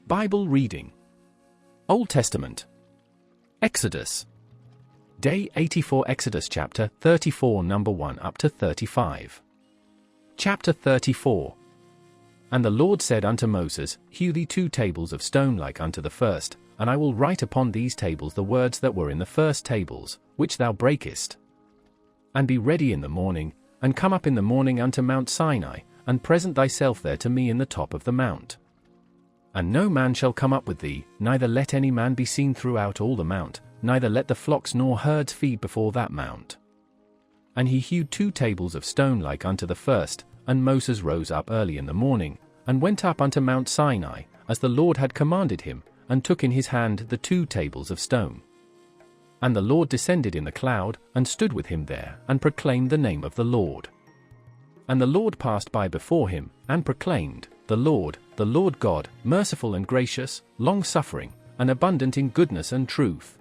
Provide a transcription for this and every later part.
Bible reading. Old Testament. Exodus. Day 84. Exodus chapter 34 number 1 up to 35. Chapter 34. And the Lord said unto Moses, Hew thee 2 tables of stone like unto the first, and I will write upon these tables the words that were in the first tables, which thou breakest. And be ready in the morning, and come up in the morning unto Mount Sinai, and present thyself there to me in the top of the mount. And no man shall come up with thee, neither let any man be seen throughout all the mount, neither let the flocks nor herds feed before that mount. And he hewed 2 tables of stone like unto the first, and Moses rose up early in the morning, and went up unto Mount Sinai, as the Lord had commanded him, and took in his hand the 2 tables of stone. And the Lord descended in the cloud, and stood with him there, and proclaimed the name of the Lord. And the Lord passed by before him, and proclaimed, the Lord God, merciful and gracious, long-suffering, and abundant in goodness and truth,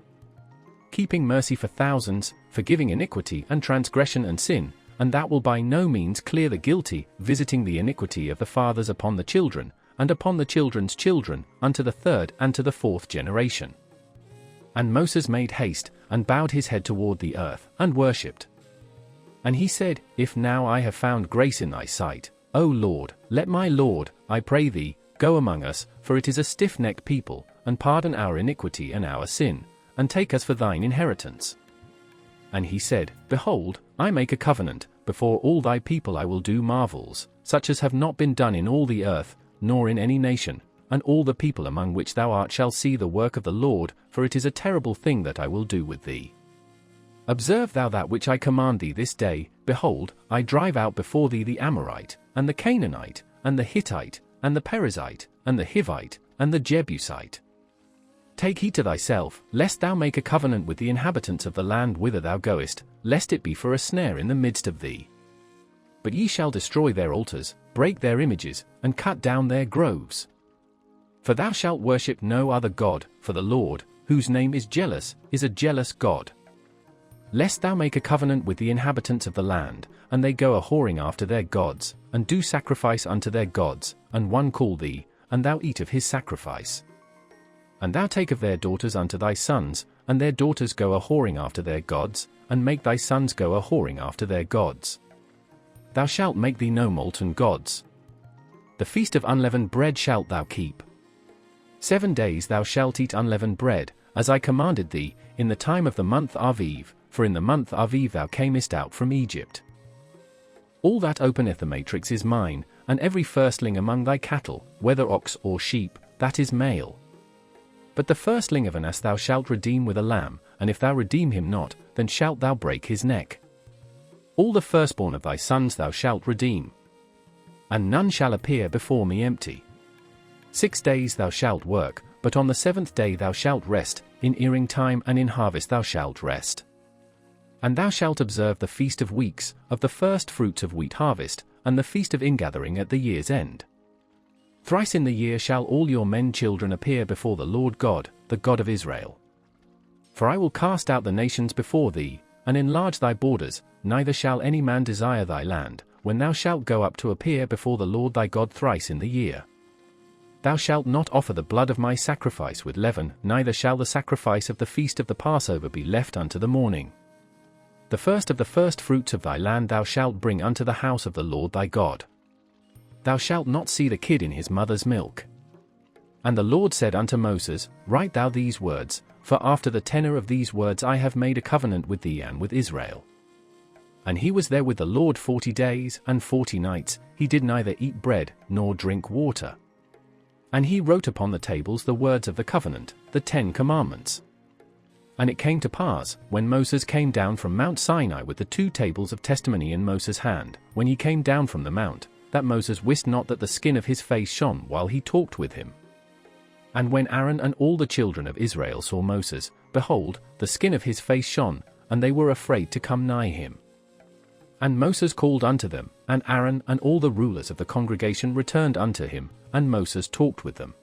keeping mercy for thousands, forgiving iniquity and transgression and sin, and that will by no means clear the guilty, visiting the iniquity of the fathers upon the children, and upon the children's children, unto the 3rd and to the 4th generation. And Moses made haste, and bowed his head toward the earth, and worshipped. And he said, If now I have found grace in thy sight, O Lord, let my Lord, I pray thee, go among us, for it is a stiff-necked people, and pardon our iniquity and our sin, and take us for thine inheritance. And he said, Behold, I make a covenant, before all thy people I will do marvels, such as have not been done in all the earth, nor in any nation, and all the people among which thou art shall see the work of the Lord, for it is a terrible thing that I will do with thee. Observe thou that which I command thee this day. Behold, I drive out before thee the Amorite, and the Canaanite, and the Hittite, and the Perizzite, and the Hivite, and the Jebusite. Take heed to thyself, lest thou make a covenant with the inhabitants of the land whither thou goest, lest it be for a snare in the midst of thee. But ye shall destroy their altars, break their images, and cut down their groves. For thou shalt worship no other God, for the Lord, whose name is jealous, is a jealous God. Lest thou make a covenant with the inhabitants of the land, and they go a-whoring after their gods, and do sacrifice unto their gods, and one call thee, and thou eat of his sacrifice. And thou take of their daughters unto thy sons, and their daughters go a-whoring after their gods, and make thy sons go a-whoring after their gods. Thou shalt make thee no molten gods. The feast of unleavened bread shalt thou keep. 7 days thou shalt eat unleavened bread, as I commanded thee, in the time of the month Aviv, for in the month Aviv thou camest out from Egypt. All that openeth the matrix is mine, and every firstling among thy cattle, whether ox or sheep, that is male. But the firstling of an ass thou shalt redeem with a lamb, and if thou redeem him not, then shalt thou break his neck. All the firstborn of thy sons thou shalt redeem. And none shall appear before me empty. 6 days thou shalt work, but on the 7th day thou shalt rest, in earing time and in harvest thou shalt rest. And thou shalt observe the feast of weeks, of the first fruits of wheat harvest, and the feast of ingathering at the year's end. Thrice in the year shall all your men children appear before the Lord God, the God of Israel. For I will cast out the nations before thee, and enlarge thy borders, neither shall any man desire thy land, when thou shalt go up to appear before the Lord thy God thrice in the year. Thou shalt not offer the blood of my sacrifice with leaven, neither shall the sacrifice of the feast of the Passover be left unto the morning. The first of the first fruits of thy land thou shalt bring unto the house of the Lord thy God. Thou shalt not see the kid in his mother's milk. And the Lord said unto Moses, Write thou these words, for after the tenor of these words I have made a covenant with thee and with Israel. And he was there with the Lord 40 days and 40 nights, he did neither eat bread nor drink water. And he wrote upon the tables the words of the covenant, the 10 commandments. And it came to pass, when Moses came down from Mount Sinai with the 2 tables of testimony in Moses' hand, when he came down from the mount, that Moses wist not that the skin of his face shone while he talked with him. And when Aaron and all the children of Israel saw Moses, behold, the skin of his face shone, and they were afraid to come nigh him. And Moses called unto them, and Aaron and all the rulers of the congregation returned unto him, and Moses talked with them.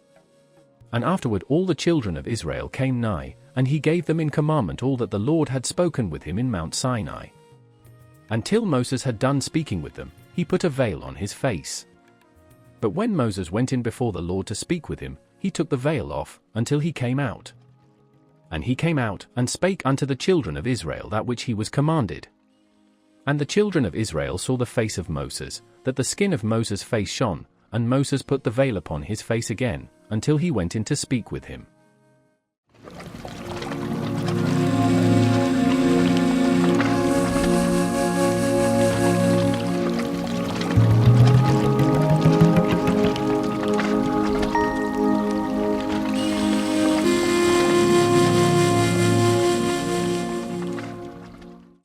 And afterward all the children of Israel came nigh, and he gave them in commandment all that the Lord had spoken with him in Mount Sinai. Until Moses had done speaking with them, he put a veil on his face. But when Moses went in before the Lord to speak with him, he took the veil off, until he came out. And he came out, and spake unto the children of Israel that which he was commanded. And the children of Israel saw the face of Moses, that the skin of Moses' face shone, and Moses put the veil upon his face again, until he went in to speak with him.